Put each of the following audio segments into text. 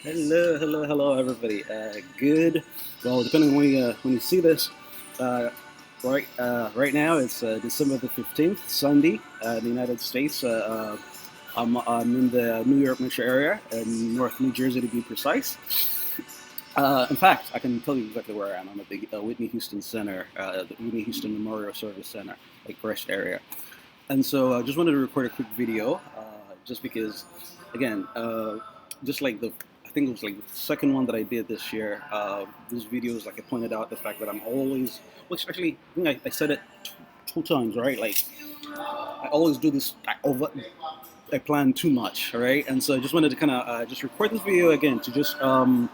Hello, everybody. Good. Well, depending on when you see this, uh, right now it's December the 15th, Sunday, in the United States. I'm in the New York metro area, in North New Jersey to be precise. In fact, I can tell you exactly where I am. I'm at the Whitney Houston Center, the Whitney Houston Memorial Service Center, like Rest area. And so I just wanted to record a quick video, just because, again, just like I think it was like the second one that I did this year. These videos, like I pointed out the fact that I'm always, which actually, I think I said it two times, right? Like I always do this, I plan too much, right? And so I just wanted to kind of just record this video again to just for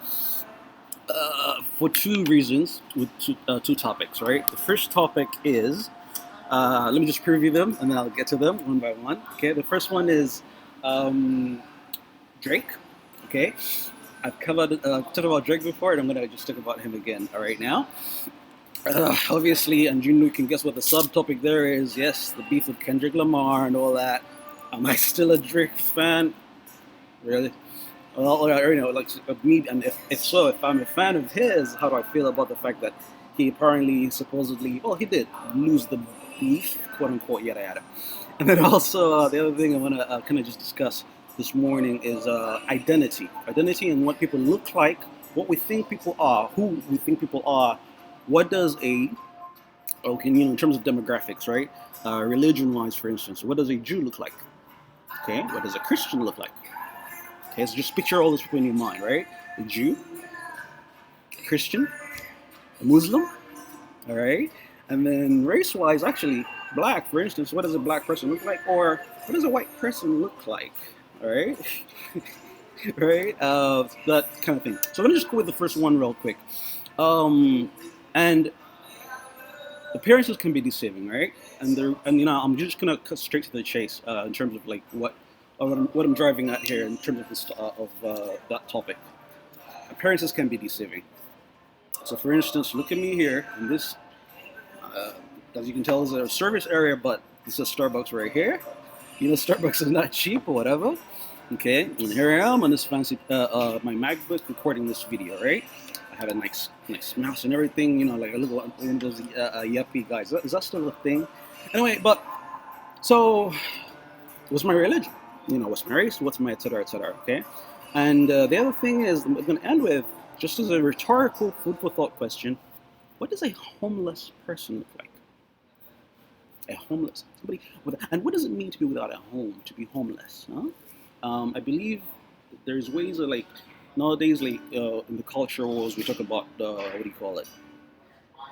two reasons with two topics, right? The first topic is let me just preview them and then I'll get to them one by one. Okay, the first one is um, Drake. Okay, I've talked about Drake before, and I'm gonna just talk about him again. All right, now, obviously, and you can guess what the subtopic there is. Yes, the beef with Kendrick Lamar and all that. Am I still a Drake fan? Really? Well, like me, and if so, if I'm a fan of his, how do I feel about the fact that he apparently, supposedly, well, he did lose the beef, quote unquote, yada yada. And then also the other thing I want to kind of just discuss this morning is identity, and what people look like, what we think people are, who we think people are. What does in terms of demographics, right? Religion-wise, for instance, what does a Jew look like? Okay, what does a Christian look like? Okay, so just picture all this in your mind, right? A Jew, a Christian, a Muslim, all right? And then race-wise, actually, black, for instance, what does a black person look like? Or what does a white person look like? All right? Right? That kind of thing. So let me just go with the first one real quick. And appearances can be deceiving, right? And I'm just gonna cut straight to the chase in terms of like what I'm driving at here in terms of that topic. Appearances can be deceiving. So, for instance, look at me here in this. Uh, as you can tell, is a service area, but this is Starbucks right here. You know, Starbucks is not cheap or whatever. Okay, and here I am on this fancy my MacBook recording this video, right? I have a nice mouse and everything. You know, like a little one of those yuppie guys. Is that still a thing? Anyway, but so what's my religion? You know, what's my race? What's my etc. etc. Okay, and the other thing is I'm going to end with just as a rhetorical food for thought question: what does a homeless person look like? A homeless somebody and what does it mean to be without a home, to be homeless? Huh? I believe there's ways of like nowadays, like in the culture wars, we talk about what do you call it?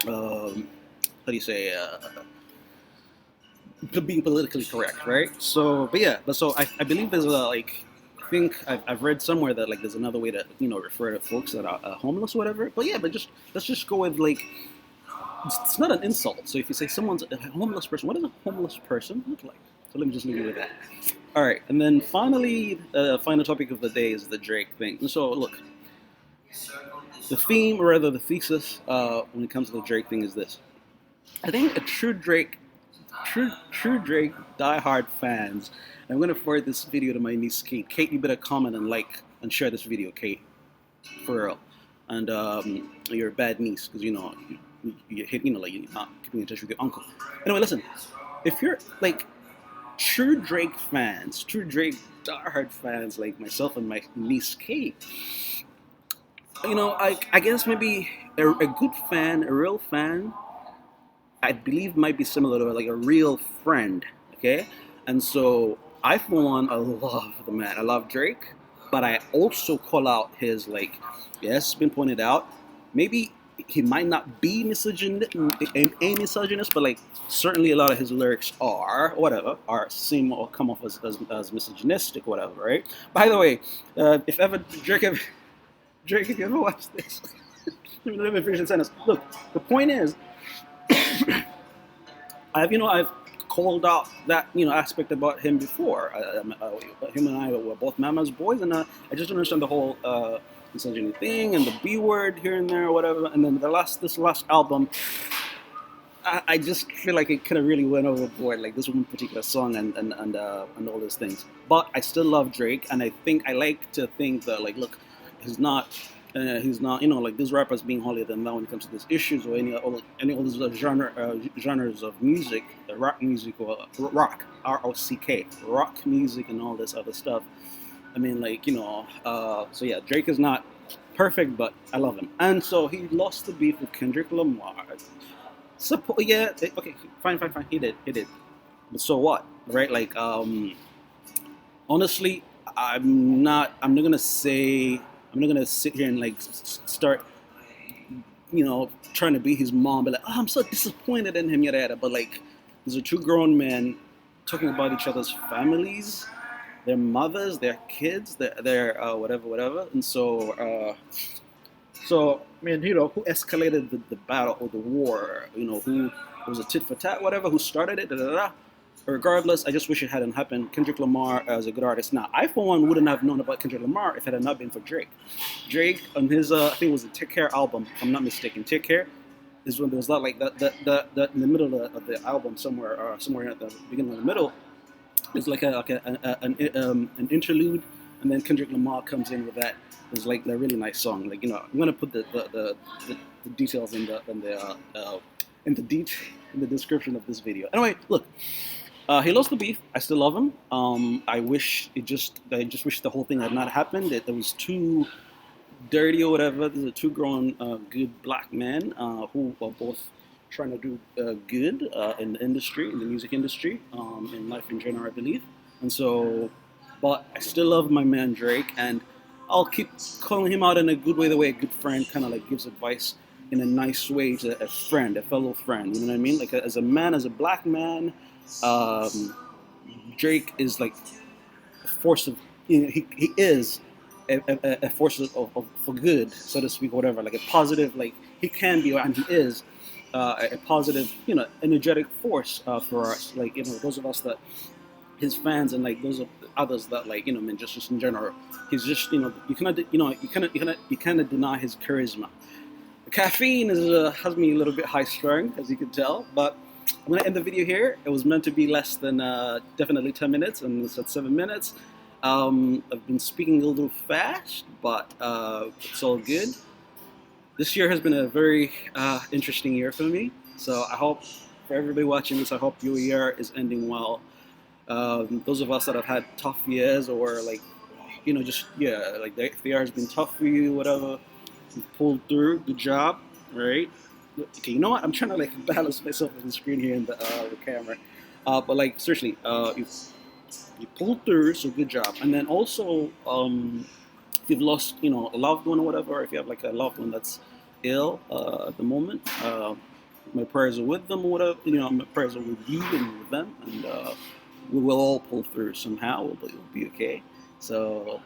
How do you say? Being politically correct, right? So, but yeah, but so I believe there's a like. I think I've read somewhere that like there's another way to refer to folks that are homeless or whatever. But yeah, but just let's just go with like it's not an insult. So if you say someone's a homeless person, what does a homeless person look like? So let me just leave you with that. All right, and then finally, final topic of the day is the Drake thing. And so look, the theme, or rather the thesis, when it comes to the Drake thing is this. I think a true Drake diehard fans. I'm gonna forward this video to my niece Kate. Kate, you better comment and like and share this video, Kate, for real. And you're a bad niece because you hit like you're not keeping in touch with your uncle. Anyway, listen, if you're like true Drake fans, true Drake diehard fans like myself and my niece Kate, I guess maybe a good fan, a real fan, I believe might be similar to like a real friend. Okay, and so I for one, I love the man. I love Drake, but I also call out his like, yes, it's been pointed out. Maybe he might not be a misogynist, but like certainly a lot of his lyrics are whatever are seem or come off as misogynistic, whatever, right? By the way, if ever Drake, if you ever watch this, let me finish the sentence. Look, the point is, I've called out that aspect about him before. Him and I were both Mama's boys, and I just don't understand the whole misogyny thing and the B word here and there or whatever. And then this last album, I just feel like it kind of really went overboard, like this one particular song and all those things. But I still love Drake, and I like to think that like, look, he's not, like these rappers being holier than thou when it comes to these issues or any of these genres of music, rock music or rock, ROCK, rock music and all this other stuff. I mean, like, so yeah, Drake is not perfect, but I love him. And so he lost the beef with Kendrick Lamar. Yeah, okay, fine. He did. But so what, right? Like, honestly, I'm not gonna say. I'm not gonna sit here and like start, trying to be his mom, but like, oh, I'm so disappointed in him, yada yada. But like, these are two grown men talking about each other's families, their mothers, their kids, their whatever. And so I mean, who escalated the battle or the war? Who was a tit for tat, whatever. Who started it? Da, da, da. Regardless, I just wish it hadn't happened. Kendrick Lamar is a good artist. Now, I for one wouldn't have known about Kendrick Lamar if it had not been for Drake. Drake on his I think it was the Take Care album, if I'm not mistaken. Take Care is when there was that like that in the middle of the album somewhere at the beginning of the middle. It's like an interlude, and then Kendrick Lamar comes in with that. It's like a really nice song. Like, I'm gonna put the details in the description of this video. Anyway, look. He lost the beef. I still love him. I just wish the whole thing had not happened. It was too dirty or whatever. These are two grown, good black men who are both trying to do good in the industry, in the music industry, in life in general, I believe. And so, but I still love my man Drake, and I'll keep calling him out in a good way, the way a good friend kind of like gives advice in a nice way to a friend, a fellow friend. You know what I mean? Like as a man, as a black man. Drake is like a force of, he is a force for good, so to speak, whatever, like a positive, like he can be, and he is a positive, energetic force for us, like, those of us that his fans, and like those of others that like, man, just in general, he's just, you cannot deny his charisma. The caffeine has me a little bit high strung, as you can tell, but I'm going to end the video here. It was meant to be less than definitely 10 minutes, and it's at 7 minutes. I've been speaking a little fast, but it's all good. This year has been a very interesting year for me, so I hope, for everybody watching this, I hope your year is ending well. Those of us that have had tough years, or like, like if the year has been tough for you, whatever, you pulled through, good job, right? Okay, you know what? I'm trying to like balance myself on the screen here and the camera, but like seriously, you pulled through, so good job. And then also, if you've lost, a loved one or whatever, if you have like a loved one that's ill at the moment, my prayers are with them or whatever. My prayers are with you and with them, and we will all pull through somehow. But it'll be okay. So,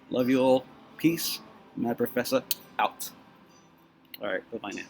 love you all. Peace. Mad Professor out. All right. Bye bye now.